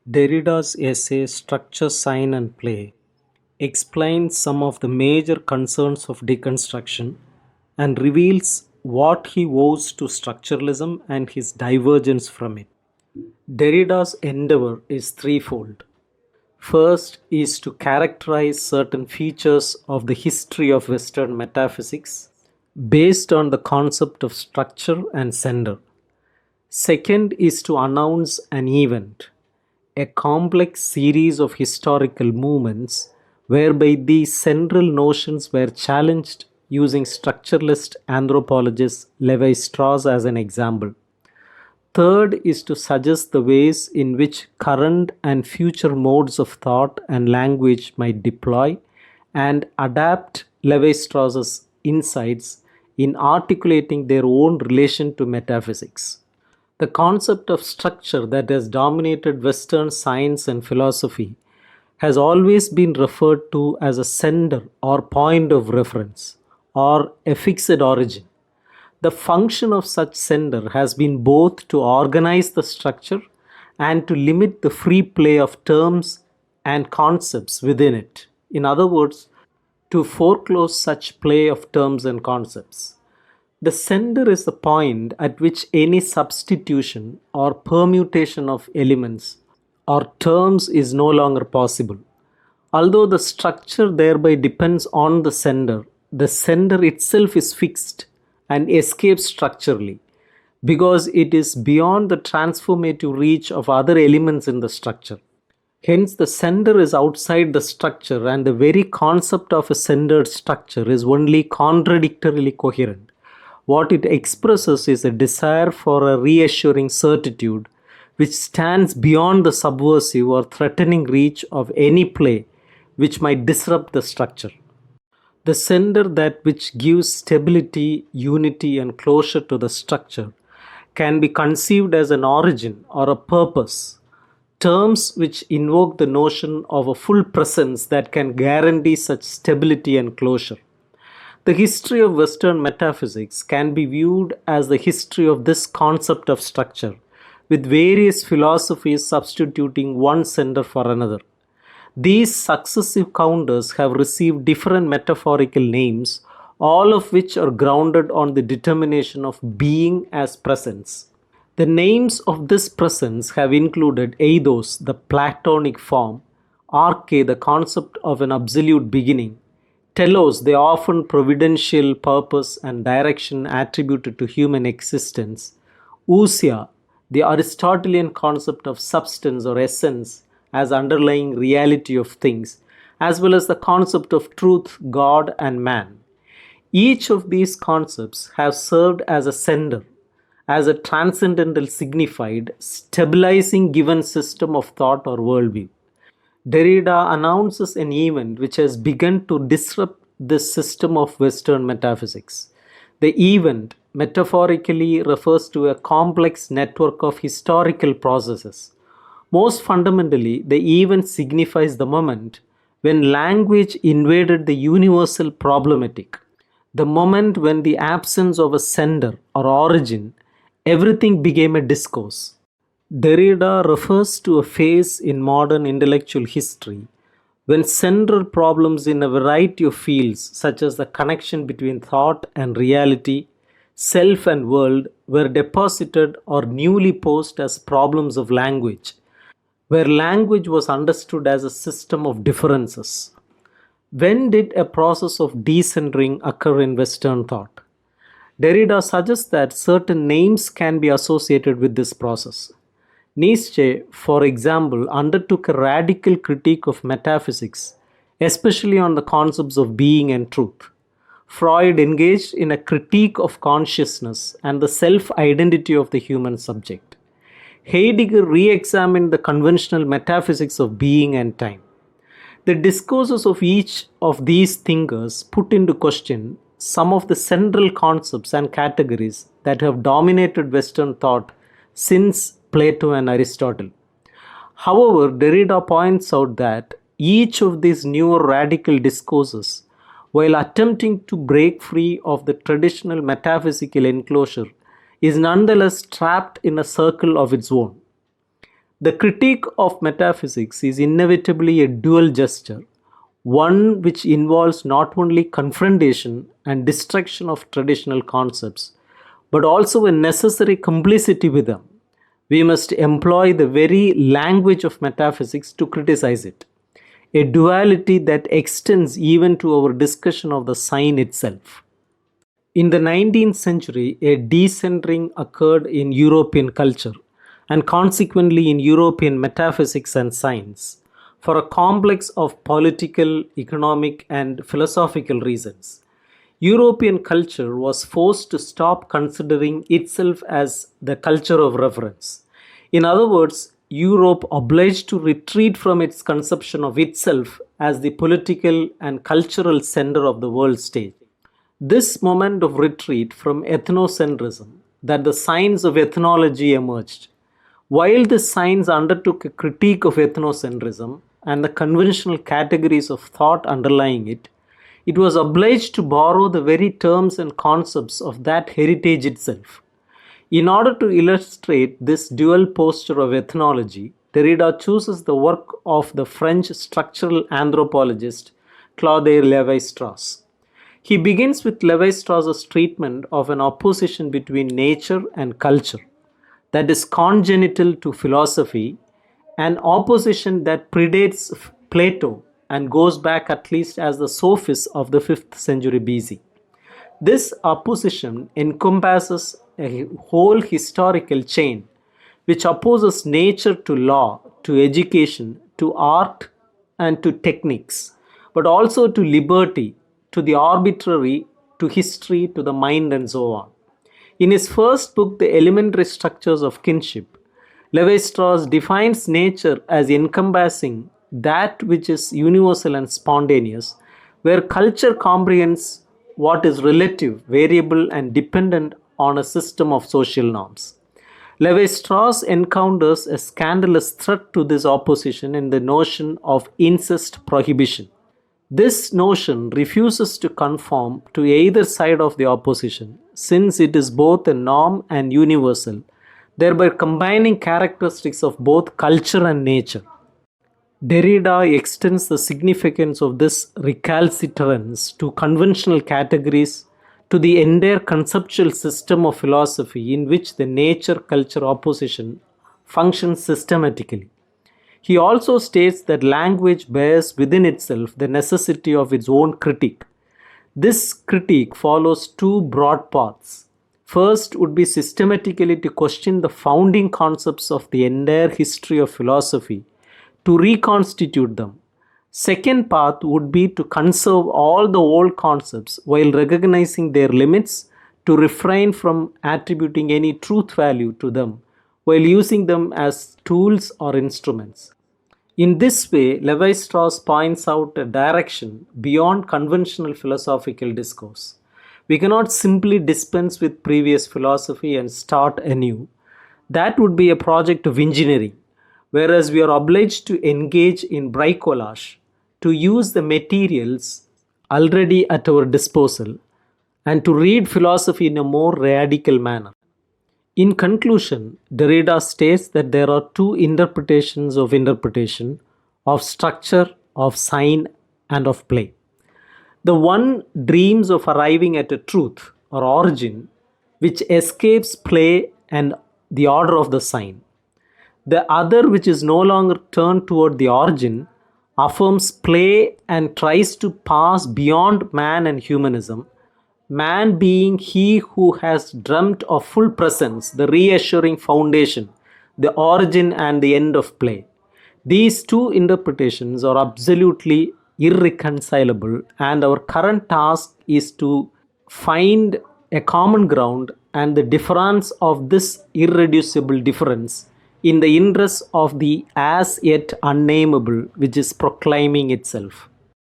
Derrida's essay Structure, Sign and Play explains some of the major concerns of deconstruction and reveals what he owes to structuralism and his divergence from it. Derrida's endeavor is threefold. First is to characterize certain features of the history of Western metaphysics based on the concept of structure and sender. Second is to announce an event, a complex series of historical movements whereby these central notions were challenged using structuralist anthropologist Levi Strauss as an example. Third is to suggest the ways in which current and future modes of thought and language might deploy and adapt Levi Strauss's insights in articulating their own relation to metaphysics. The concept of structure that has dominated Western science and philosophy has always been referred to as a sender or point of reference or a fixed origin. The function of such sender has been both to organize the structure and to limit the free play of terms and concepts within it. In other words, to foreclose such play of terms and concepts. The sender is the point at which any substitution or permutation of elements or terms is no longer possible. Although the structure thereby depends on the sender itself is fixed and escapes structurally because it is beyond the transformative reach of other elements in the structure. Hence, the sender is outside the structure, and the very concept of a centered structure is only contradictorily coherent. What it expresses is a desire for a reassuring certitude which stands beyond the subversive or threatening reach of any play which might disrupt the structure. The sender that which gives stability, unity, and closure to the structure can be conceived as an origin or a purpose, terms which invoke the notion of a full presence that can guarantee such stability and closure. The history of Western metaphysics can be viewed as the history of this concept of structure, with various philosophies substituting one sender for another. These successive counters have received different metaphorical names, all of which are grounded on the determination of being as presence. The names of this presence have included eidos, the Platonic form, arche, the concept of an absolute beginning, telos, the often providential purpose and direction attributed to human existence, ousia, the Aristotelian concept of substance or essence as underlying reality of things, as well as the concept of truth, God, and man. Each of these concepts have served as a sender, as a transcendental signified, stabilizing given system of thought or worldview. Derrida announces an event which has begun to disrupt this system of Western metaphysics. The event metaphorically refers to a complex network of historical processes. Most fundamentally, the event signifies the moment when language invaded the universal problematic, the moment when the absence of a sender or origin, everything became a discourse. Derrida refers to a phase in modern intellectual history when central problems in a variety of fields, such as the connection between thought and reality, self and world, were deposited or newly posed as problems of language, where language was understood as a system of differences. When did a process of decentering occur in Western thought? Derrida suggests that certain names can be associated with this process. Nietzsche, for example, undertook a radical critique of metaphysics, especially on the concepts of being and truth. Freud engaged in a critique of consciousness and the self-identity of the human subject. Heidegger re-examined the conventional metaphysics of being and time. The discourses of each of these thinkers put into question some of the central concepts and categories that have dominated Western thought since Plato and Aristotle. However, Derrida points out that each of these newer radical discourses, while attempting to break free of the traditional metaphysical enclosure, is nonetheless trapped in a circle of its own. The critique of metaphysics is inevitably a dual gesture, one which involves not only confrontation and destruction of traditional concepts, but also a necessary complicity with them. We must employ the very language of metaphysics to criticize it, a duality that extends even to our discussion of the sign itself. In the 19th century, a decentering occurred in European culture and consequently in European metaphysics and science for a complex of political, economic, and philosophical reasons. European culture was forced to stop considering itself as the culture of reference. In other words, Europe obliged to retreat from its conception of itself as the political and cultural center of the world stage. This moment of retreat from ethnocentrism that the science of ethnology emerged. While this science undertook a critique of ethnocentrism and the conventional categories of thought underlying it, it was obliged to borrow the very terms and concepts of that heritage itself. In order to illustrate this dual posture of ethnology, Derrida chooses the work of the French structural anthropologist Claude Lévi-Strauss. He begins with Lévi-Strauss's treatment of an opposition between nature and culture that is congenital to philosophy, an opposition that predates Plato and goes back at least as the sophists of the 5th century BC. This opposition encompasses a whole historical chain which opposes nature to law, to education, to art, and to techniques, but also to liberty, to the arbitrary, to history, to the mind, and so on. In his first book, The Elementary Structures of Kinship, Lévi-Strauss defines nature as encompassing that which is universal and spontaneous, where culture comprehends what is relative, variable, and dependent on a system of social norms. Lévi-Strauss encounters a scandalous threat to this opposition in the notion of incest prohibition. This notion refuses to conform to either side of the opposition, since it is both a norm and universal, thereby combining characteristics of both culture and nature. Derrida extends the significance of this recalcitrance to conventional categories, to the entire conceptual system of philosophy in which the nature-culture opposition functions systematically. He also states that language bears within itself the necessity of its own critique. This critique follows two broad paths. First would be systematically to question the founding concepts of the entire history of philosophy, to reconstitute them. Second path would be to conserve all the old concepts while recognizing their limits, to refrain from attributing any truth value to them while using them as tools or instruments. In this way, Lévi-Strauss points out a direction beyond conventional philosophical discourse. We cannot simply dispense with previous philosophy and start anew. That would be a project of engineering, whereas we are obliged to engage in bricolage, to use the materials already at our disposal, and to read philosophy in a more radical manner. In conclusion, Derrida states that there are two interpretations of interpretation, of structure, of sign, and of play. The one dreams of arriving at a truth or origin which escapes play and the order of the sign. The other, which is no longer turned toward the origin, affirms play and tries to pass beyond man and humanism, man being he who has dreamt of full presence, the reassuring foundation, the origin and the end of play. These two interpretations are absolutely irreconcilable, and our current task is to find a common ground and the difference of this irreducible difference in the interest of the as yet unnameable which is proclaiming itself.